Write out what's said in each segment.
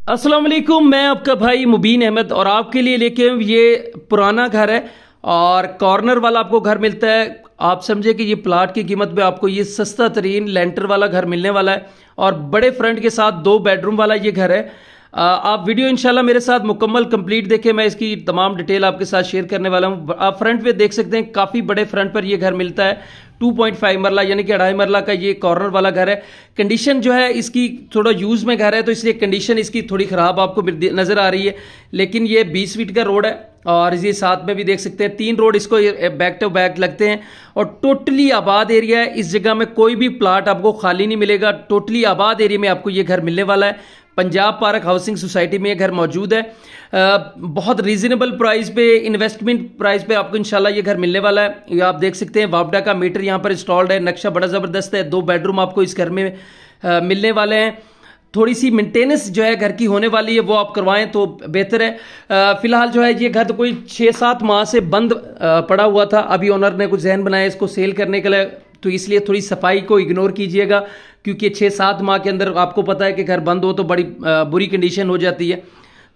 अस्सलाम वालेकुम, मैं आपका भाई मुबीन अहमद और आपके लिए लेके ये पुराना घर है और कॉर्नर वाला आपको घर मिलता है। आप समझे कि ये प्लाट की कीमत पे आपको ये सस्ता तरीन लेंटर वाला घर मिलने वाला है और बड़े फ्रंट के साथ 2 बेडरूम वाला ये घर है। आप वीडियो इंशाल्लाह मेरे साथ मुकम्मल कंप्लीट देखें, मैं इसकी तमाम डिटेल आपके साथ शेयर करने वाला हूँ। आप फ्रंट पे देख सकते हैं, काफ़ी बड़े फ्रंट पर ये घर मिलता है। 2.5 मरला यानी कि 2.5 मरला का ये कॉर्नर वाला घर है। कंडीशन जो है इसकी थोड़ा यूज़ में घर है तो इसलिए कंडीशन इसकी थोड़ी ख़राब आपको नज़र आ रही है, लेकिन ये 20 फीट का रोड है और ये साथ में भी देख सकते हैं 3 रोड इसको बैक टू बैक लगते हैं और टोटली आबाद एरिया है। इस जगह में कोई भी प्लाट आपको खाली नहीं मिलेगा, टोटली आबाद एरिया में आपको ये घर मिलने वाला है। पंजाब पार्क हाउसिंग सोसाइटी में ये घर मौजूद है। बहुत रीजनेबल प्राइस पे, इन्वेस्टमेंट प्राइस पे आपको इंशाल्लाह ये घर मिलने वाला है। ये आप देख सकते हैं वापडा का मीटर यहाँ पर इंस्टॉल्ड है। नक्शा बड़ा ज़बरदस्त है। 2 बेडरूम आपको इस घर में मिलने वाले हैं। थोड़ी सी मेंटेनेंस जो है घर की होने वाली है, वो आप करवाएं तो बेहतर है। फिलहाल जो है ये घर तो कोई 6-7 माह से बंद पड़ा हुआ था। अभी ओनर ने कुछ जहन बनाया इसको सेल करने के लिए, तो इसलिए थोड़ी सफाई को इग्नोर कीजिएगा, क्योंकि 6-7 माह के अंदर आपको पता है कि घर बंद हो तो बड़ी बुरी कंडीशन हो जाती है।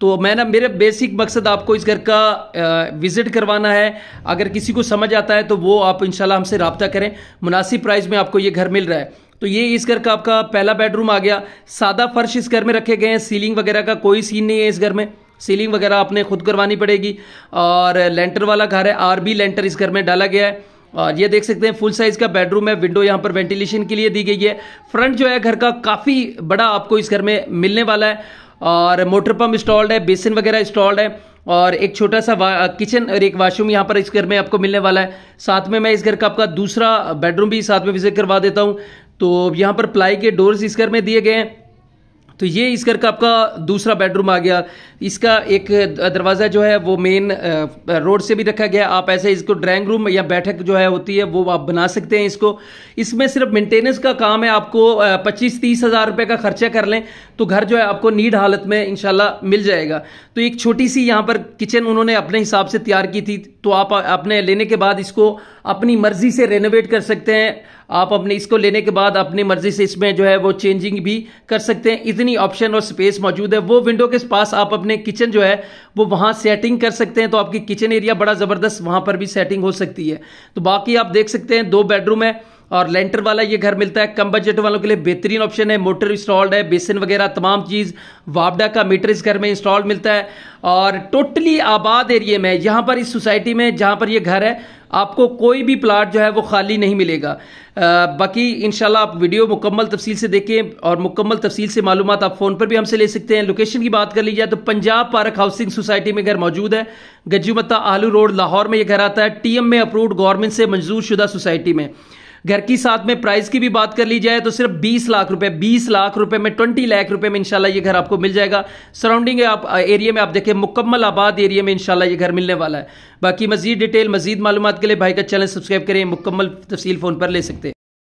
तो मैं मेरे बेसिक मकसद आपको इस घर का विजिट करवाना है। अगर किसी को समझ आता है तो वो आप इंशाल्लाह हमसे रब्ता करें। मुनासिब प्राइस में आपको ये घर मिल रहा है। तो ये इस घर का आपका पहला बेडरूम आ गया। सादा फर्श इस घर में रखे गए हैं। सीलिंग वगैरह का कोई सीन नहीं है इस घर में। सीलिंग वगैरह आपने खुद करवानी पड़ेगी और लेंटर वाला घर है। आरबी लेंटर इस घर में डाला गया है और ये देख सकते हैं फुल साइज का बेडरूम है। विंडो यहाँ पर वेंटिलेशन के लिए दी गई है। फ्रंट जो है घर का काफ़ी बड़ा आपको इस घर में मिलने वाला है और मोटर पंप इंस्टॉल्ड है, बेसिन वगैरह इंस्टॉल्ड है और एक छोटा सा किचन और एक वाशरूम यहाँ पर इस घर में आपको मिलने वाला है। साथ में मैं इस घर का आपका दूसरा बेडरूम भी साथ में विजिट करवा देता हूँ। तो यहाँ पर प्लाई के डोर्स इस घर में दिए गए हैं। तो ये इस घर का आपका दूसरा बेडरूम आ गया। इसका एक दरवाज़ा जो है वो मेन रोड से भी रखा गया। आप ऐसे इसको ड्राइंग रूम या बैठक जो है होती है वो आप बना सकते हैं इसको। इसमें सिर्फ मेंटेनेंस का काम है। आपको 25-30 हज़ार रुपये का खर्चा कर लें तो घर जो है आपको नीड हालत में इंशाल्लाह मिल जाएगा। तो एक छोटी सी यहाँ पर किचन उन्होंने अपने हिसाब से तैयार की थी, तो आप अपने लेने के बाद इसको अपनी मर्जी से रेनोवेट कर सकते हैं। आप अपने इसको लेने के बाद अपनी मर्जी से इसमें जो है वो चेंजिंग भी कर सकते हैं। इतनी ऑप्शन और स्पेस मौजूद है। वो विंडो के पास आप अपने किचन जो है वो वहाँ सेटिंग कर सकते हैं, तो आपकी किचन एरिया बड़ा ज़बरदस्त वहाँ पर भी सेटिंग हो सकती है। तो बाकी आप देख सकते हैं 2 बेडरूम है और लेंटर वाला ये घर मिलता है। कम बजट वालों के लिए बेहतरीन ऑप्शन है। मोटर इंस्टॉल्ड है, बेसिन वगैरह तमाम चीज़, वापडा का मीटर इस घर में इंस्टॉल्ड मिलता है और टोटली आबाद एरिया में यहाँ पर इस सोसाइटी में जहाँ पर ये घर है आपको कोई भी प्लाट जो है वो खाली नहीं मिलेगा। बाकी इंशाल्लाह आप वीडियो मुकम्मल तफसील से देखें और मुकम्मल तफसील से मालूमात आप फ़ोन पर भी हमसे ले सकते हैं। लोकेशन की बात कर ली जाए तो पंजाब पार्क हाउसिंग सोसाइटी में घर मौजूद है। गज्जूमत्ता आलू रोड लाहौर में ये घर आता है। टीएम में अप्रूव्ड गवर्नमेंट से मंजूर शुदा सोसाइटी में। घर की साथ में प्राइस की भी बात कर ली जाए तो सिर्फ 20 लाख रुपए, 20 लाख रुपए में 20 लाख रुपए में इंशाल्लाह ये घर आपको मिल जाएगा। सराउंडिंग आप एरिया में आप देखें मुकम्मल आबाद एरिया में इंशाल्लाह ये घर मिलने वाला है। बाकी मजीद डिटेल, मजीद मालूमात के लिए भाई का चैनल सब्सक्राइब करें। मुकम्मल तफसील फ़ोन पर ले सकते हैं।